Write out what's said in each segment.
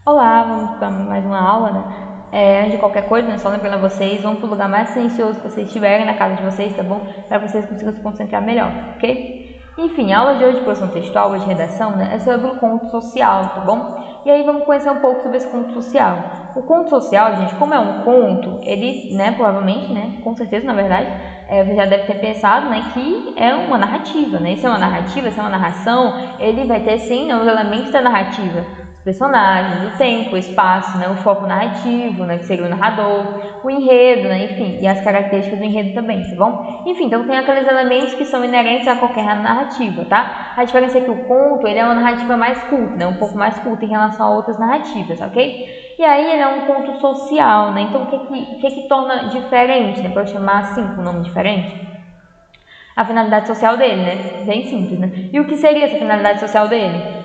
Olá, vamos para mais uma aula, né? Antes de qualquer coisa, né, só lembrando a vocês, vamos para o lugar mais silencioso que vocês estiverem na casa de vocês, tá bom? Para que vocês consigam se concentrar melhor, ok? Enfim, a aula de hoje de produção textual, aula de redação, né, é sobre o conto social, tá bom? E aí vamos conhecer um pouco sobre esse conto social. O conto social, gente, como é um conto, ele, né, provavelmente, né, com certeza, na verdade, você já deve ter pensado, né, que é uma narrativa, né? Isso é uma narrativa, isso é uma narração, ele vai ter, sim, né, os elementos da narrativa. Personagens, o tempo, o espaço, né, o foco narrativo, né, que seria o narrador, o enredo, né, enfim, e as características do enredo também, tá bom? Enfim, então tem aqueles elementos que são inerentes a qualquer narrativa, tá? A diferença é que o conto, ele é uma narrativa mais curta, né, um pouco mais curta em relação a outras narrativas, ok? E aí ele é um conto social, né, então o que torna diferente, né, para eu chamar assim, com um nome diferente? A finalidade social dele, né? Bem simples, né? E o que seria essa finalidade social dele?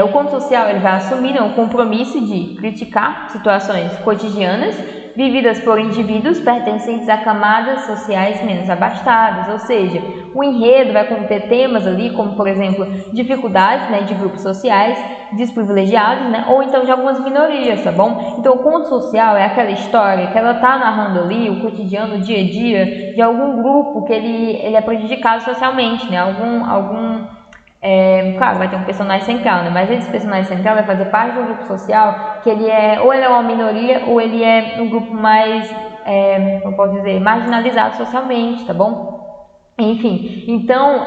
O conto social ele vai assumir, né, o compromisso de criticar situações cotidianas vividas por indivíduos pertencentes a camadas sociais menos abastadas, ou seja, o enredo vai conter temas ali como, por exemplo, dificuldades, né, de grupos sociais desprivilegiados, né, ou então de algumas minorias, tá bom? Então o conto social é aquela história que ela tá narrando ali o cotidiano, o dia a dia de algum grupo que ele é prejudicado socialmente, né, claro, vai ter um personagem central, né? Mas esse personagem central vai fazer parte de um grupo social que ou ele é uma minoria ou ele é um grupo mais, como posso dizer, marginalizado socialmente, tá bom? Enfim, então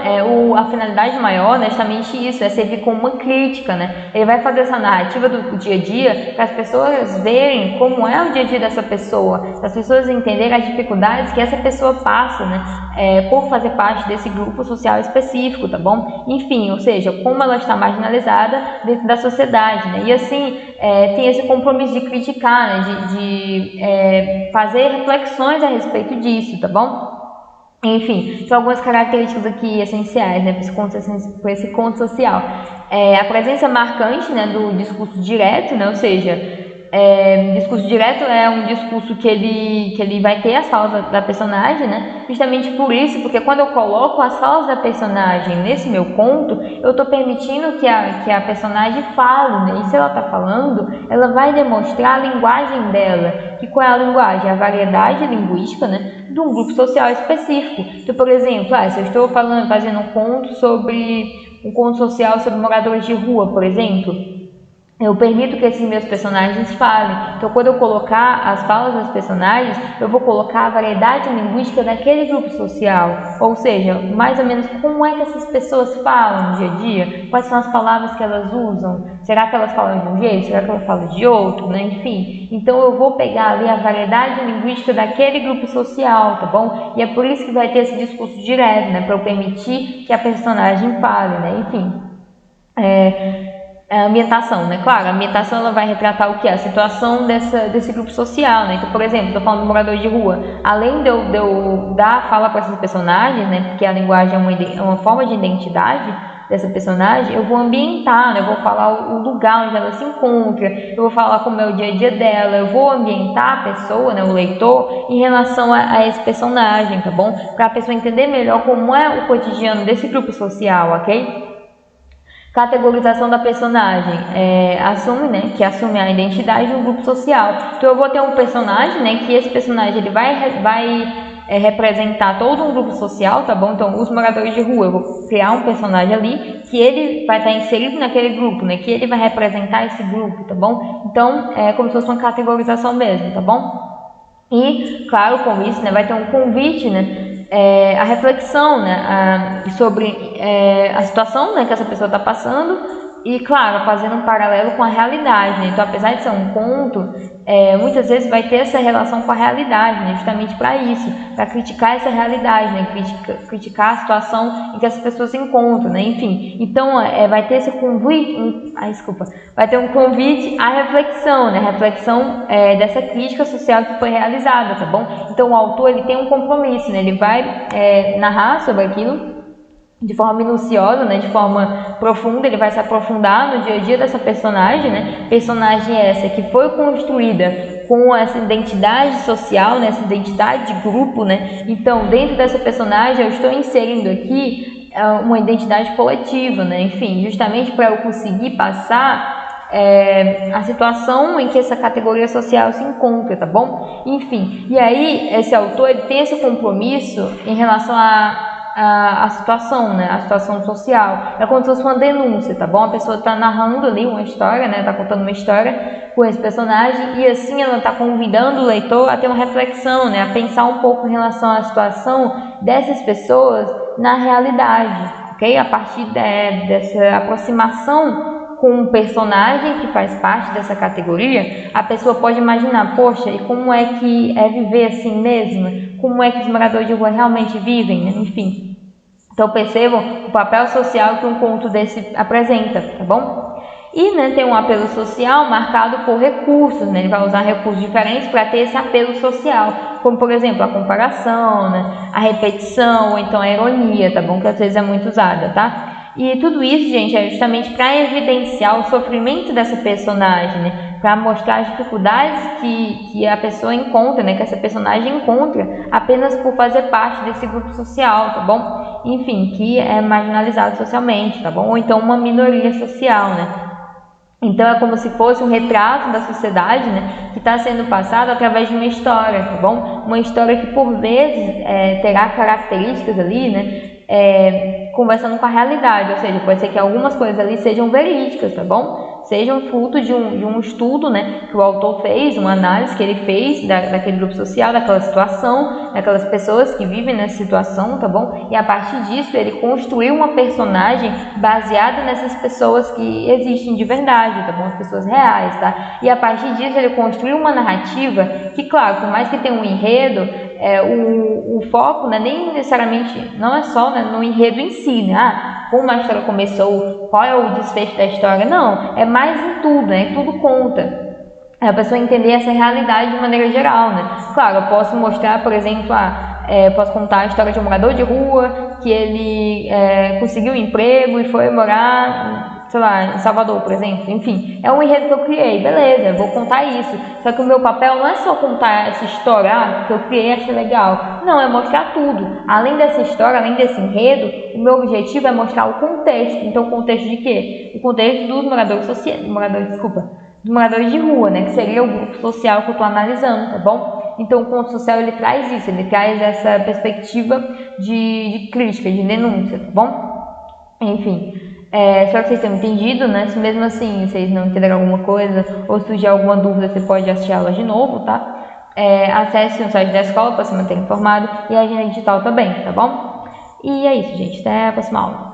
a finalidade maior, né, é justamente isso, é servir como uma crítica, né? Ele vai fazer essa narrativa do dia a dia para as pessoas verem como é o dia a dia dessa pessoa, para as pessoas entenderem as dificuldades que essa pessoa passa, né, por fazer parte desse grupo social específico, tá bom? Enfim, ou seja, como ela está marginalizada dentro da sociedade, né? E assim, tem esse compromisso de criticar, né, de fazer reflexões a respeito disso, tá bom? Enfim, são algumas características aqui essenciais, né, para esse conto social. A presença marcante, né, do discurso direto, né, ou seja, discurso direto é um discurso que ele vai ter as falas da personagem, né, justamente por isso, porque quando eu coloco as falas da personagem nesse meu conto, eu estou permitindo que a personagem fale, né, e se ela está falando, ela vai demonstrar a linguagem dela. Que qual é a linguagem? A variedade linguística, né, de um grupo social específico. Então, por exemplo, se eu estou fazendo um conto social sobre moradores de rua, por exemplo, eu permito que esses meus personagens falem. Então, quando eu colocar as falas das personagens, eu vou colocar a variedade linguística daquele grupo social. Ou seja, mais ou menos como é que essas pessoas falam no dia a dia? Quais são as palavras que elas usam? Será que elas falam de um jeito? Será que elas falam de outro? Né? Enfim, então eu vou pegar ali a variedade linguística daquele grupo social, tá bom? E é por isso que vai ter esse discurso direto, né? Para eu permitir que a personagem fale, né? Enfim. A ambientação, né? Claro, a ambientação ela vai retratar o que? A situação desse grupo social, né? Então, por exemplo, estou falando do morador de rua. Além de eu dar a fala para esses personagens, né? Porque a linguagem é uma forma de identidade dessa personagem, eu vou ambientar, né? Eu vou falar o lugar onde ela se encontra, eu vou falar como é o dia a dia dela, eu vou ambientar a pessoa, né? O leitor, em relação a esse personagem, tá bom? Para a pessoa entender melhor como é o cotidiano desse grupo social, ok? Categorização da personagem assume a identidade de um grupo social. Então eu vou ter um personagem, né, que esse personagem ele vai representar todo um grupo social, tá bom? Então os moradores de rua, eu vou criar um personagem ali que ele vai estar inserido naquele grupo, né, que ele vai representar esse grupo, tá bom? Então é como se fosse uma categorização mesmo, tá bom? E, claro, com isso, né, vai ter um convite, né, a reflexão, né, sobre a situação, né, que essa pessoa está passando e, claro, fazendo um paralelo com a realidade, né? Então, apesar de ser um conto, muitas vezes vai ter essa relação com a realidade, né, justamente para isso, para criticar essa realidade, né, criticar a situação em que as pessoas se encontram, né, enfim. Então, vai ter esse convite, vai ter um convite à reflexão, né, reflexão dessa crítica social que foi realizada, tá bom? Então, o autor ele tem um compromisso, né, ele vai narrar sobre aquilo de forma minuciosa, né, de forma profunda, ele vai se aprofundar no dia a dia dessa personagem, né, personagem essa que foi construída com essa identidade social, né, essa identidade de grupo, né, então dentro dessa personagem eu estou inserindo aqui uma identidade coletiva, né, enfim, justamente para eu conseguir passar a situação em que essa categoria social se encontra, tá bom? Enfim, e aí esse autor ele tem esse compromisso em relação a situação, né? A situação social. É como se fosse uma denúncia, tá bom? A pessoa está narrando ali uma história, né? Está contando uma história com esse personagem e assim ela está convidando o leitor a ter uma reflexão, né? A pensar um pouco em relação à situação dessas pessoas na realidade, ok? A partir dessa aproximação com um personagem que faz parte dessa categoria, a pessoa pode imaginar, poxa, e como é que é viver assim mesmo? Como é que os moradores de rua realmente vivem, né? Enfim. Então percebam o papel social que um conto desse apresenta, tá bom? E né, tem um apelo social marcado por recursos, né? Ele vai usar recursos diferentes para ter esse apelo social, como por exemplo a comparação, né? A repetição, ou então a ironia, tá bom? Que às vezes é muito usada, tá? E tudo isso, gente, é justamente para evidenciar o sofrimento dessa personagem, né? Para mostrar as dificuldades que a pessoa encontra, né? Que essa personagem encontra apenas por fazer parte desse grupo social, tá bom? Enfim, que é marginalizado socialmente, tá bom? Ou então uma minoria social, né? Então é como se fosse um retrato da sociedade, né, que está sendo passado através de uma história, tá bom? Uma história que por vezes terá características ali, né, conversando com a realidade, ou seja, pode ser que algumas coisas ali sejam verídicas, tá bom? Sejam fruto de um estudo, né, que o autor fez, uma análise que ele fez daquele grupo social, daquela situação, daquelas pessoas que vivem nessa situação, tá bom? E a partir disso ele construiu uma personagem baseada nessas pessoas que existem de verdade, tá bom? As pessoas reais, tá? E a partir disso ele construiu uma narrativa que, claro, por mais que tenha um enredo, o foco, né, nem necessariamente, não é só, né, no enredo em si, né? Como a história começou, qual é o desfecho da história, não, é mais em tudo, né? Tudo conta. A pessoa entender essa realidade de maneira geral, né? Claro, eu posso mostrar, por exemplo, posso contar a história de um morador de rua, que ele conseguiu um emprego e foi morar, sei lá, em Salvador, por exemplo. Enfim, é um enredo que eu criei, beleza, eu vou contar isso. Só que o meu papel não é só contar essa história que eu criei e achei legal. Não, é mostrar tudo. Além dessa história, além desse enredo, o meu objetivo é mostrar o contexto. Então, o contexto de quê? O contexto dos moradores dos moradores de rua, né? Que seria o grupo social que eu estou analisando, tá bom? Então, o conto social, ele traz isso, ele traz essa perspectiva de crítica, de denúncia, tá bom? Enfim, espero que vocês tenham entendido, né? Se mesmo assim vocês não entenderam alguma coisa ou surgir alguma dúvida, você pode assistir a aula de novo, tá? Acesse o site da escola para se manter informado e a agenda digital também, tá bom? E é isso, gente. Até a próxima aula.